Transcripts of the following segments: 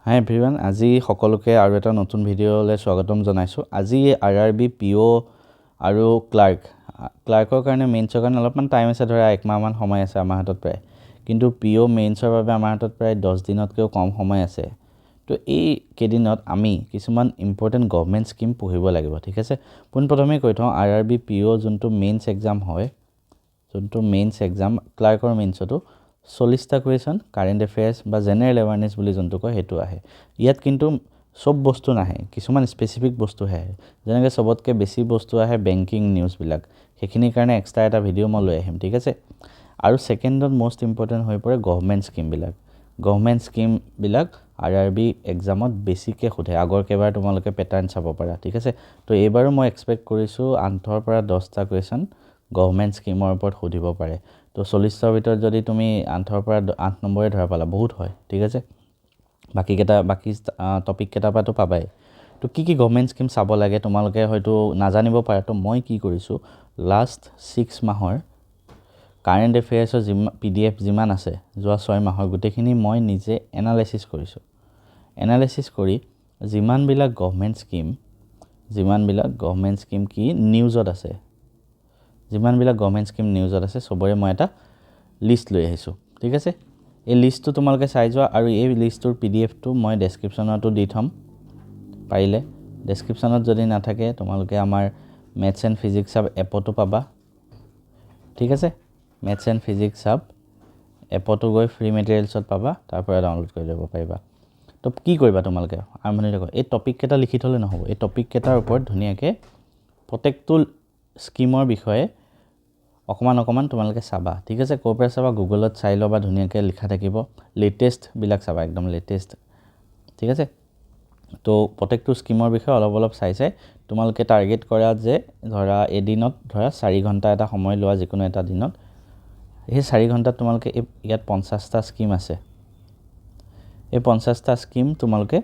হাই everyone, আজি সকলোকে আৰু এটা নতুন ভিডিঅ'লৈ স্বাগতম জনাইছোঁ। আজি RRB PO আৰু ক্লাৰ্কৰ কাৰণে মেইনছৰ কাৰণে অলপমান টাইম আছে, ধৰা 1 মাহমান সময় আছে আমাৰ হাতত প্ৰায়। কিন্তু PO মেইনছৰ বাবে আমাৰ হাতত প্ৰায় 10 দিনতকৈও কম সময় আছে। তো এই কেইদিনত আমি কিছুমান ইম্পৰ্টেণ্ট গভৰ্ণমেণ্ট স্কিম পঢ়িব লাগিব, ঠিক আছে। পোনপ্ৰথমে কৈ থওঁ, RRB PO যোনটো মেইনছ এক্সাম হয়, যোনটো মেইনছ এক্সাম ক্লাৰ্কৰ মেইনছতো 40টা কুৱেশ্যন কাৰেণ্ট এফেয়াৰ্ছ বা জেনেৰেল এৱাৰনেছ বুলি যোনটো কয় সেইটো আহে। ইয়াত কিন্তু চব বস্তু নাহে, কিছুমান স্পেচিফিক বস্তুহে আহে। যেনেকৈ চবতকৈ বেছি বস্তু আহে বেংকিং নিউজবিলাক, সেইখিনিৰ কাৰণে এক্সট্ৰা এটা ভিডিঅ' মই লৈ আহিম, ঠিক আছে। আৰু ছেকেণ্ডত মষ্ট ইম্পৰ্টেণ্ট হৈ পৰে গভৰ্ণমেণ্ট স্কিমবিলাক RRB এক্সামত বেছিকৈ সোধে। আগৰ কেইবাৰ তোমালোকে পেটাৰ্ণ চাব পাৰা, ঠিক আছে। তো এইবাৰো মই এক্সপেক্ট কৰিছোঁ 8ৰ পৰা 10টা কুৱেশ্যন গভৰ্ণমেণ্ট স্কিমৰ ওপৰত সুধিব পাৰে। তো 40টাৰ ভিতৰত যদি তুমি 8ৰ পৰা 8 নম্বৰে ধৰা পালা, বহুত হয়, ঠিক আছে। বাকী টপিক কেইটাৰ পৰাতো পাবাই। তো কি গভৰ্ণমেণ্ট স্কিম চাব লাগে তোমালোকে হয়তো নাজানিব পাৰা। তো মই কি কৰিছোঁ, লাষ্ট 6 মাহৰ কাৰেণ্ট এফেয়াৰ্ছৰ PDF যিমান আছে যোৱা 6 মাহৰ গোটেইখিনি মই নিজে এনালাইচিছ কৰিছোঁ। এনালাইচিছ কৰি যিমানবিলাক গভৰ্ণমেণ্ট স্কিম কি নিউজত আছে, চবৰে মই এটা লিষ্ট লৈ আহিছোঁ, ঠিক আছে। এই লিষ্টটো তোমালোকে চাই যোৱা, আৰু এই লিষ্টটোৰ PDFটো মই ডেছক্ৰিপশ্যনতো দি থ'ম। পাৰিলে ডেছক্ৰিপশ্যনত যদি নাথাকে তোমালোকে আমাৰ মেথছ এণ্ড ফিজিক্স হাব এপতো পাবা, ঠিক আছে। মেথছ এণ্ড ফিজিক্স হাব এপতো গৈ ফ্ৰী মেটেৰিয়েলছত পাবা, তাৰ পৰা ডাউনলোড কৰি ল'ব পাৰিবা। তো কি কৰিবা তোমালোকে আৰম্ভণিতে কয়, এই টপিক কেইটা লিখি থ'লে নহ'ব। এই টপিক কেইটাৰ ওপৰত ধুনীয়াকৈ প্ৰত্যেকটো স্কিমৰ বিষয়ে অকণমান তোমালোকে চাবা, ঠিক আছে। ক'ৰ পৰা চাবা, গুগলত চাই ল'বা, ধুনীয়াকৈ লিখা থাকিব। লেটেষ্টবিলাক চাবা, একদম লেটেষ্ট, ঠিক আছে। তো প্ৰত্যেকটো স্কিমৰ বিষয়ে অলপ চাই তোমালোকে টাৰ্গেট কৰা যে ধৰা এদিনত 4 ঘণ্টা এটা সময় লোৱা যিকোনো এটা দিনত। সেই 4 ঘণ্টাত তোমালোকে ইয়াত 50টা স্কিম আছে, এই 50টা স্কিম তোমালোকে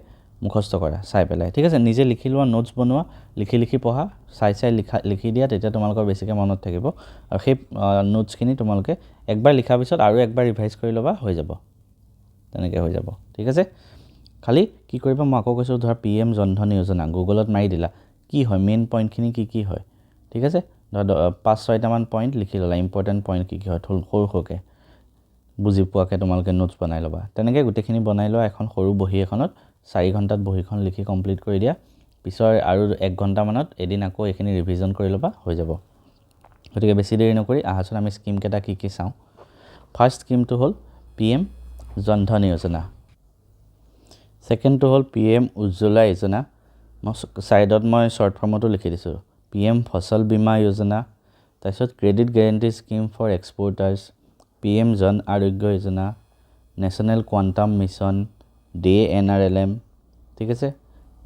মুখস্থ কৰা চাই পেলাই, ঠিক আছে। নিজে লিখি লোৱা, নোটছ বনোৱা, লিখি পঢ়া, চাই লিখি দিয়া, তেতিয়া তোমালোকৰ বেছিকৈ মনত থাকিব। আৰু সেই নোটছখিনি তোমালোকে একবাৰ লিখাৰ পিছত আৰু একবাৰ ৰিভাইজ কৰি ল'বা, হৈ যাব, তেনেকৈ হৈ যাব, ঠিক আছে। খালি কি কৰিবা, মই আকৌ কৈছোঁ, ধৰা PM জন ধন যোজনা গুগলত মাৰি দিলা, কি হয় মেইন পইণ্টখিনি কি হয়, ঠিক আছে। ধৰা 5-6টামান পইণ্ট লিখি ল'লা, ইম্পৰ্টেণ্ট পইণ্ট কি হয়, সৰুকৈ বুজি পোৱাকৈ তোমালোকে নোটছ বনাই ল'বা। তেনেকৈ গোটেইখিনি বনাই লোৱা এখন সৰু বহী এখনত, 4 ঘণ্টাত বহীখন লিখি কমপ্লিট কৰি দিয়া। পিছৰ আৰু 1 ঘণ্টামানত এদিন আকৌ এইখিনি ৰিভিজন কৰি ল'বা, হৈ যাব। গতিকে বেছি দেৰি নকৰি আহাচোন আমি স্কিমকেইটা কি চাওঁ। ফাৰ্ষ্ট স্কিমটো হ'ল PM জন ধন যোজনা, ছেকেণ্ডটো হ'ল PM উজ্জ্বলা যোজনা। ছাইডত মই শ্বৰ্ট ফৰ্মতো লিখি দিছোঁ, PM ফচল বীমা যোজনা। তাৰপিছত credit guarantee scheme for exporters, PM Jan Arogya Yojana, national quantum mission, NRLM, ঠিক আছে।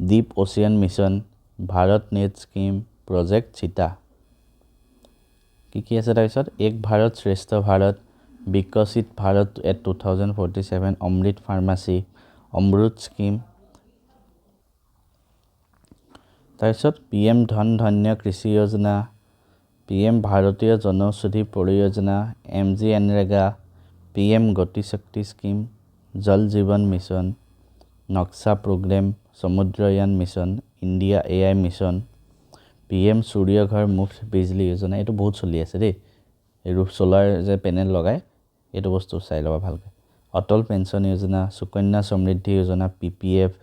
Deep ocean mission, Bharat net scheme, project Cheetah, কি আছে। তাৰপিছত Ek Bharat Shreshtha Bharat, Viksit Bharat at 2047, Amrit pharmacy, Amrit scheme. তাৰপিছত PM ধন ধান্য কৃষি যোজনা, PM ভাৰতীয় জনৌষধি পৰিযোজনা, MGNৰেগা, PM গতি শক্তি স্কিম, জল Jeevan mission, Naksha programme, Samudrayaan mission, India AI mission, PM Surya Ghar Muft বিজলী যোজনা। এইটো বহুত চলি আছে দেই, এই চ'লাৰ যে পেনেল লগাই, এইটো বস্তু চাই ল'বা ভালকৈ। অটল pension Yojana, Sukanya Samriddhi Yojana, PPF,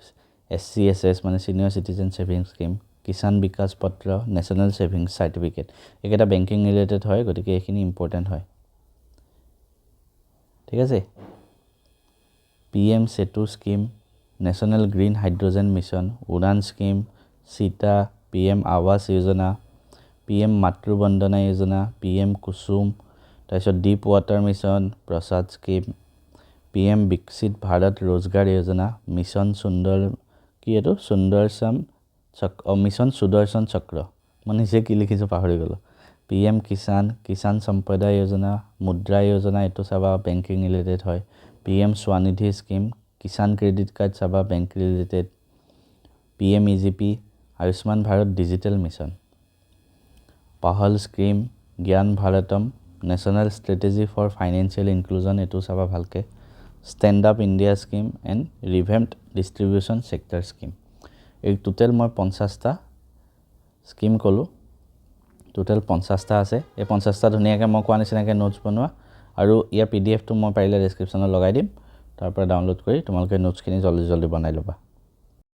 SCSS মানে senior citizen savings scheme, Kisan Vikas Patra, national savings certificate. এইকেইটা বেংকিং ৰিলেটেড হয়, গতিকে এইখিনি ইম্পৰ্টেণ্ট হয়, ঠিক আছে। PM Setu scheme, national green hydrogen mission, Udan scheme, Cheetah, PM Awas Yojana, PM মাতৃ বন্দনা যোজনা, PM কুসুম। তাৰপিছত ডিপ ৱাটাৰ মিছন, প্ৰসাদ স্কিম, PM বিকশিত ভাৰত ৰোজগাৰ যোজনা, মিছন মিছন সুদৰ্শন চক্ৰ, মই নিজে কি লিখিছোঁ পাহৰি গ'লোঁ। PM কিষাণ সম্পদা যোজনা, মুদ্ৰা যোজনা, এইটো চাবা বেংকিং ৰিলেটেড হয়। PM Svanidhi scheme, Kisan credit card চাবা bank related. PM EGP, Ayushman Bharat digital mission, Pahal scheme, Gyan Bharatam, national strategy for financial inclusion, এইটো চাবা ভালকৈ। Stand up India scheme and revamped distribution sector scheme. এই টোটেল মই 50টা স্কিম ক'লোঁ, টোটেল 50টা আছে। এই 50টা ধুনীয়াকৈ মই কোৱা নিচিনাকৈ নোটছ বনোৱা, আৰু ইয়াৰ PDF টো মই পাৰিলে ডেছক্ৰিপশ্যনত লগাই দিম, তাৰ পৰা ডাউনলোড কৰি তোমালোকে নোটছখিনি জল্দি জল্দি বনাই ল'বা।